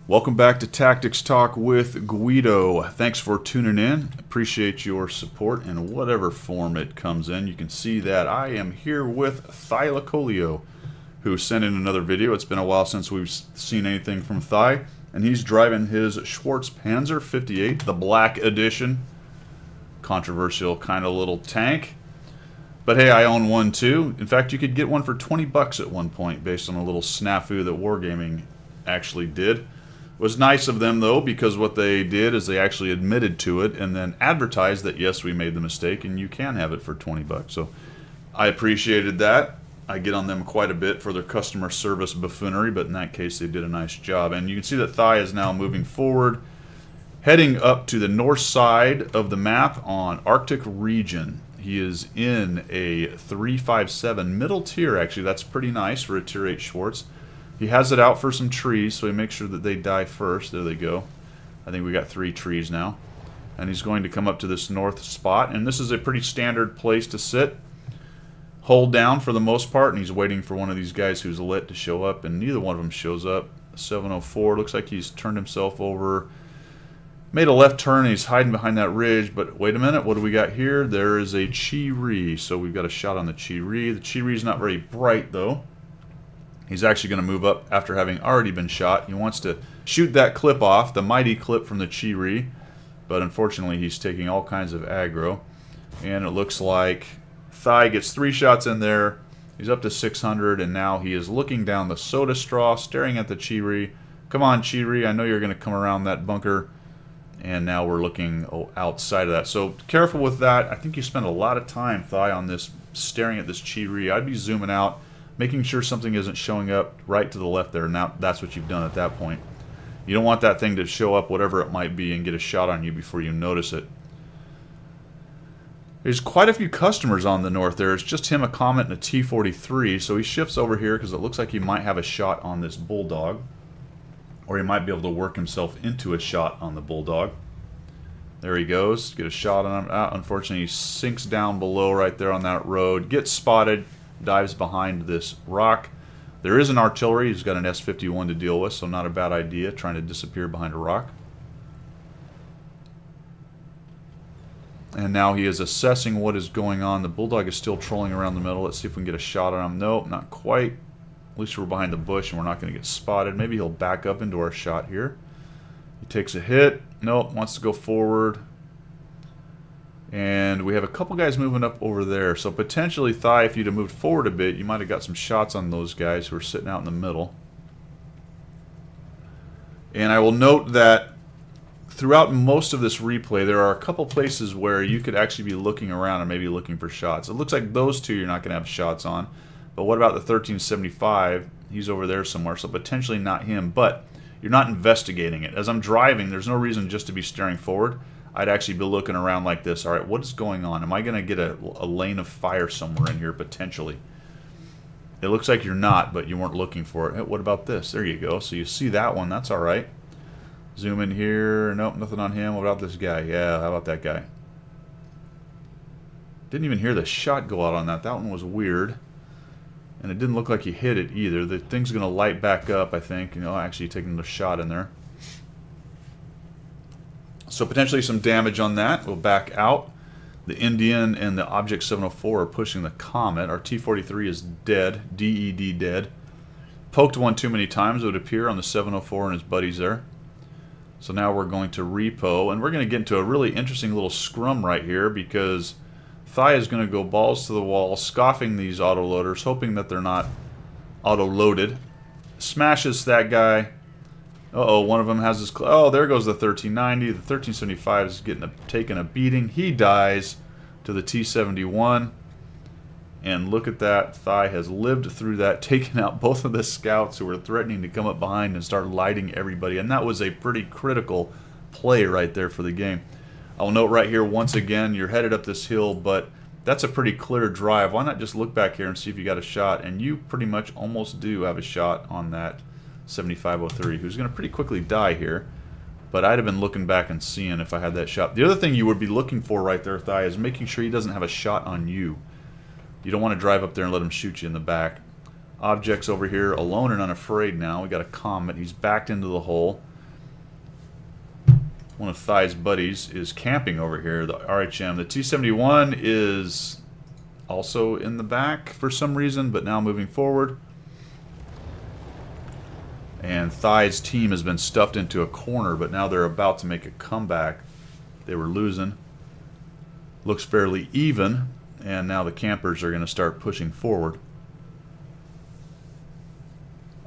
Welcome back to Tactics Talk with Guido. Thanks for tuning in. Appreciate your support in whatever form it comes in. You can see that I am here with Thylacoleo, who sent in another video. It's been a while since we've seen anything from Thy, and he's driving his Schwarz Panzer 58, the black edition. Controversial kind of little tank. But hey, I own one too. In fact, you could get one for 20 bucks at one point based on a little snafu that Wargaming actually did. It was nice of them though, because what they did is they actually admitted to it and then advertised that yes, we made the mistake and you can have it for 20 bucks. So I appreciated that. I get on them quite a bit for their customer service buffoonery, but in that case they did a nice job. And you can see that Thigh is now moving forward, heading up to the north side of the map on Arctic region. He is in a 357 middle tier, actually. That's pretty nice for a tier 8 Schwarz. He has it out for some trees, so he makes sure that they die first. There they go. I think we got 3 trees now. And he's going to come up to this north spot. And this is a pretty standard place to sit. Hold down for the most part, and he's waiting for one of these guys who's lit to show up, and neither one of them shows up. 704, looks like he's turned himself over. Made a left turn, and he's hiding behind that ridge, but wait a minute, what do we got here? There is a Chi-Ri, so we've got a shot on the Chi-Ri. The Chi-Ri is not very bright, though. He's actually going to move up after having already been shot. He wants to shoot that clip off, the mighty clip from the Chi-Ri, but unfortunately he's taking all kinds of aggro. And it looks like Thigh gets 3 shots in there. He's up to 600, and now he is looking down the soda straw, staring at the Chi-Ri. Come on, Chi-Ri, I know you're going to come around that bunker. And now we're looking outside of that. So careful with that. I think you spend a lot of time, Thigh, on this, staring at this Chi-Ri. I'd be zooming out, making sure something isn't showing up right to the left there. Now that's what you've done at that point. You don't want that thing to show up, whatever it might be, and get a shot on you before you notice it. There's quite a few customers on the north there. It's just him, a Comet, and a T-43. So he shifts over here because it looks like he might have a shot on this Bulldog. Or he might be able to work himself into a shot on the Bulldog. There he goes. Get a shot on him. Unfortunately, he sinks down below right there on that road. Gets spotted. Dives behind this rock. There is an artillery. He's got an S-51 to deal with, so not a bad idea, trying to disappear behind a rock. And now he is assessing what is going on. The Bulldog is still trolling around the middle. Let's see if we can get a shot on him. Nope, not quite. At least we're behind the bush and we're not going to get spotted. Maybe he'll back up into our shot here. He takes a hit. Nope, wants to go forward. And we have a couple guys moving up over there. So potentially, Thigh, if you'd have moved forward a bit, you might have got some shots on those guys who are sitting out in the middle. And I will note that throughout most of this replay, there are a couple places where you could actually be looking around and maybe looking for shots. It looks like those two you're not going to have shots on. But what about the 1375? He's over there somewhere, so potentially not him. But you're not investigating it. As I'm driving, there's no reason just to be staring forward. I'd actually be looking around like this. All right, what is going on? Am I going to get a lane of fire somewhere in here, potentially? It looks like you're not, but you weren't looking for it. Hey, what about this? There you go. So you see that one. That's all right. Zoom in here. Nope, nothing on him. What about this guy? Yeah, how about that guy? Didn't even hear the shot go out on that. That one was weird. And it didn't look like he hit it either. The thing's going to light back up, I think. You know, actually taking a shot in there. So potentially some damage on that. We'll back out. The Indian and the Object 704 are pushing the Comet. Our T-43 is dead. DED dead. Poked one too many times, it would appear, on the 704 and his buddies there. So now we're going to repo. And we're going to get into a really interesting little scrum right here because Thigh is going to go balls to the wall, scoffing these autoloaders, hoping that they're not auto-loaded. Smashes that guy. Uh-oh, one of them has his... Oh, there goes the 1390. The 1375 is taking a beating. He dies to the T-71. And look at that. Thigh has lived through that, taking out both of the scouts who were threatening to come up behind and start lighting everybody. And that was a pretty critical play right there for the game. I'll note right here, once again, you're headed up this hill, but that's a pretty clear drive. Why not just look back here and see if you got a shot? And you pretty much almost do have a shot on that 7503, who's going to pretty quickly die here. But I'd have been looking back and seeing if I had that shot. The other thing you would be looking for right there, Thigh, is making sure he doesn't have a shot on you. You don't want to drive up there and let him shoot you in the back. Objects over here, alone and unafraid now. We got a Comet. He's backed into the hole. one of Thy's buddies, is camping over here, the RHM. The T-71 is also in the back for some reason, but now moving forward. And Thy's team has been stuffed into a corner, but now they're about to make a comeback. They were losing. Looks fairly even, and now the campers are going to start pushing forward.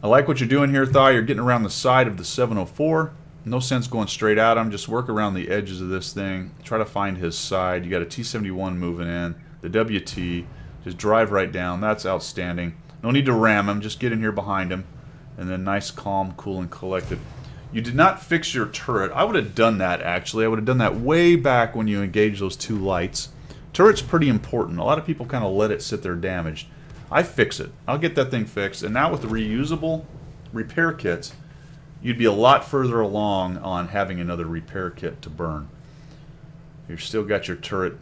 I like what you're doing here, Thy. You're getting around the side of the 704. No sense going straight at him. Just work around the edges of this thing. Try to find his side. You got a T-71 moving in. The WT. Just drive right down. That's outstanding. No need to ram him. Just get in here behind him. And then nice, calm, cool, and collected. You did not fix your turret. I would have done that, actually. I would have done that way back when you engaged those two lights. Turret's pretty important. A lot of people kind of let it sit there damaged. I fix it. I'll get that thing fixed. And now with the reusable repair kits, you'd be a lot further along on having another repair kit to burn. You've still got your turret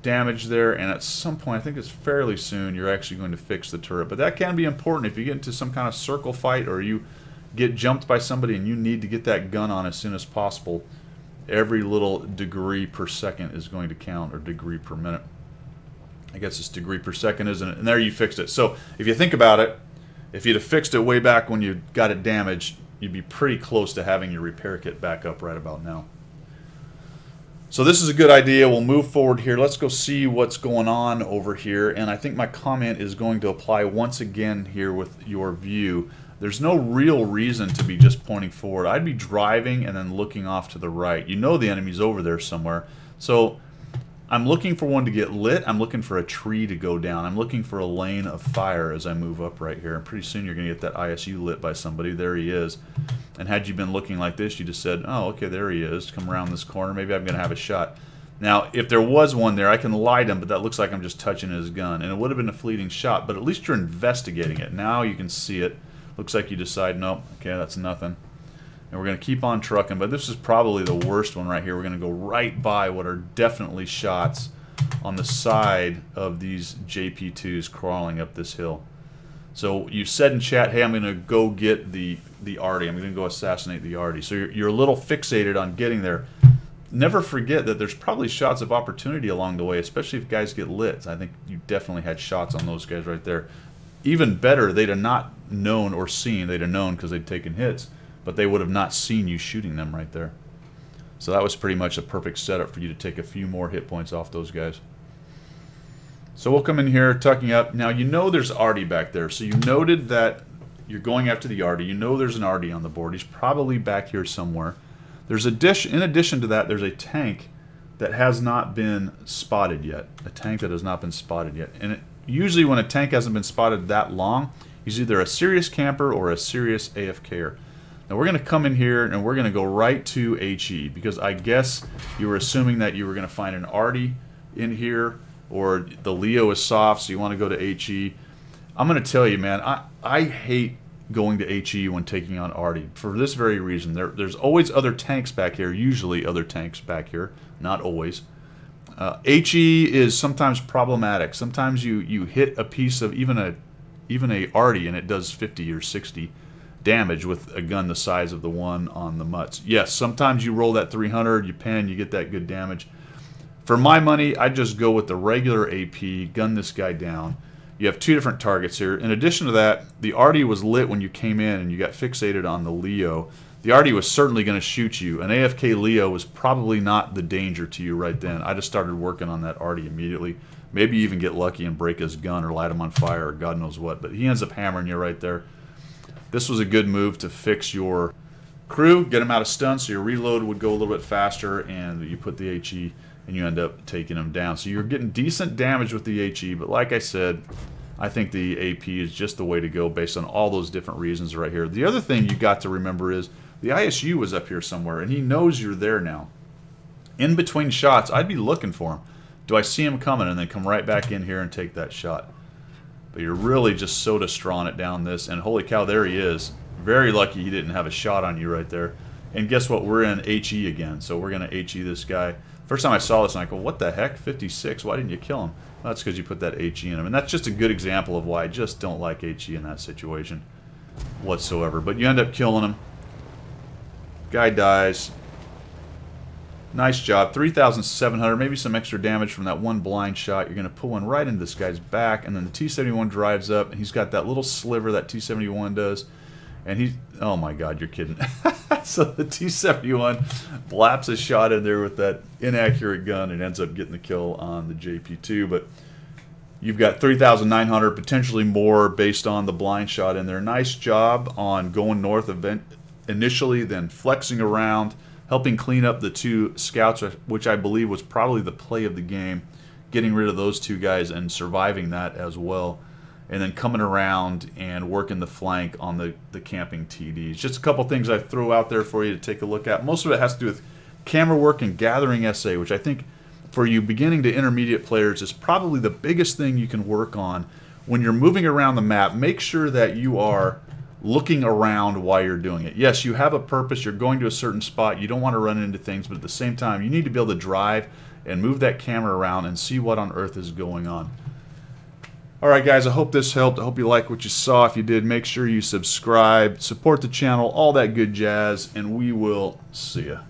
damaged there, and at some point, I think it's fairly soon, you're actually going to fix the turret. But that can be important if you get into some kind of circle fight or you get jumped by somebody and you need to get that gun on as soon as possible. Every little degree per second is going to count, or degree per minute. I guess it's degree per second, isn't it? And there you fixed it. So if you think about it, if you'd have fixed it way back when you got it damaged, you'd be pretty close to having your repair kit back up right about now. So this is a good idea. We'll move forward here. Let's go see what's going on over here. And I think my comment is going to apply once again here with your view. There's no real reason to be just pointing forward. I'd be driving and then looking off to the right. You know the enemy's over there somewhere. So I'm looking for one to get lit. I'm looking for a tree to go down. I'm looking for a lane of fire as I move up right here. And pretty soon you're going to get that ISU lit by somebody. There he is. And had you been looking like this, you just said, oh, okay, there he is. Come around this corner. Maybe I'm going to have a shot. Now, if there was one there, I can light him, but that looks like I'm just touching his gun. And it would have been a fleeting shot, but at least you're investigating it. Now you can see it. Looks like you decide, nope, okay, that's nothing. And we're going to keep on trucking, but this is probably the worst one right here. We're going to go right by what are definitely shots on the side of these JP2s crawling up this hill. So you said in chat, hey, I'm going to go get the Artie. I'm going to go assassinate the Artie. So you're a little fixated on getting there. Never forget that there's probably shots of opportunity along the way, especially if guys get lit. I think you definitely had shots on those guys right there. Even better, they'd have not known or seen. They'd have known because they'd taken hits, but they would have not seen you shooting them right there. So that was pretty much a perfect setup for you to take a few more hit points off those guys. So we'll come in here, tucking up. Now you know there's Artie back there, so you noted that you're going after the Artie. You know there's an Artie on the board. He's probably back here somewhere. There's a dish. In addition to that, there's a tank that has not been spotted yet. A tank that has not been spotted yet. And usually when a tank hasn't been spotted that long, he's either a serious camper or a serious AFKer. Now we're going to come in here and we're going to go right to HE, because I guess you were assuming that you were going to find an Artie in here, or the Leo is soft, so you want to go to HE. I'm going to tell you, man, I hate going to HE when taking on Artie for this very reason. There's always other tanks back here, usually other tanks back here, not always. HE is sometimes problematic. Sometimes you hit a piece of even a Artie and it does 50 or 60 damage with a gun the size of the one on the Mutts. Yes, sometimes you roll that 300, you pan, you get that good damage. For my money, I just go with the regular AP, gun this guy down. You have two different targets here. In addition to that, the Artie was lit when you came in and you got fixated on the Leo. The Artie was certainly going to shoot you. An AFK Leo was probably not the danger to you right then. I just started working on that Artie immediately. Maybe even get lucky and break his gun or light him on fire or God knows what. But he ends up hammering you right there. This was a good move to fix your crew, get him out of stun so your reload would go a little bit faster, and you put the HE and you end up taking him down. So you're getting decent damage with the HE, but like I said, I think the AP is just the way to go based on all those different reasons right here. The other thing you got to remember is the ISU was up here somewhere, and he knows you're there now. In between shots, I'd be looking for him. Do I see him coming? And then come right back in here and take that shot. But you're really just so drawing it down this, and holy cow, there he is. Very lucky he didn't have a shot on you right there. And guess what? We're in HE again, so we're going to HE this guy. First time I saw this, I'm like, well, what the heck? 56, why didn't you kill him? Well, that's because you put that HE in him. And that's just a good example of why I just don't like HE in that situation whatsoever. But you end up killing him. Guy dies. Nice job. 3,700, maybe some extra damage from that one blind shot. You're going to pull one right into this guy's back, and then the T-71 drives up, and he's got that little sliver that T-71 does. And he, oh my God, you're kidding. So the T-71 blaps a shot in there with that inaccurate gun and ends up getting the kill on the JP2. But you've got 3,900, potentially more based on the blind shot in there. Nice job on going north initially, then flexing around, helping clean up the two scouts, which I believe was probably the play of the game, getting rid of those two guys and surviving that as well. And then coming around and working the flank on the camping TDs. Just a couple things I threw out there for you to take a look at. Most of it has to do with camera work and gathering SA, which I think for you beginning to intermediate players is probably the biggest thing you can work on. When you're moving around the map, make sure that you are looking around while you're doing it. Yes, you have a purpose. You're going to a certain spot. You don't want to run into things, but at the same time, you need to be able to drive and move that camera around and see what on earth is going on. Alright guys, I hope this helped. I hope you liked what you saw. If you did, make sure you subscribe, support the channel, all that good jazz, and we will see ya.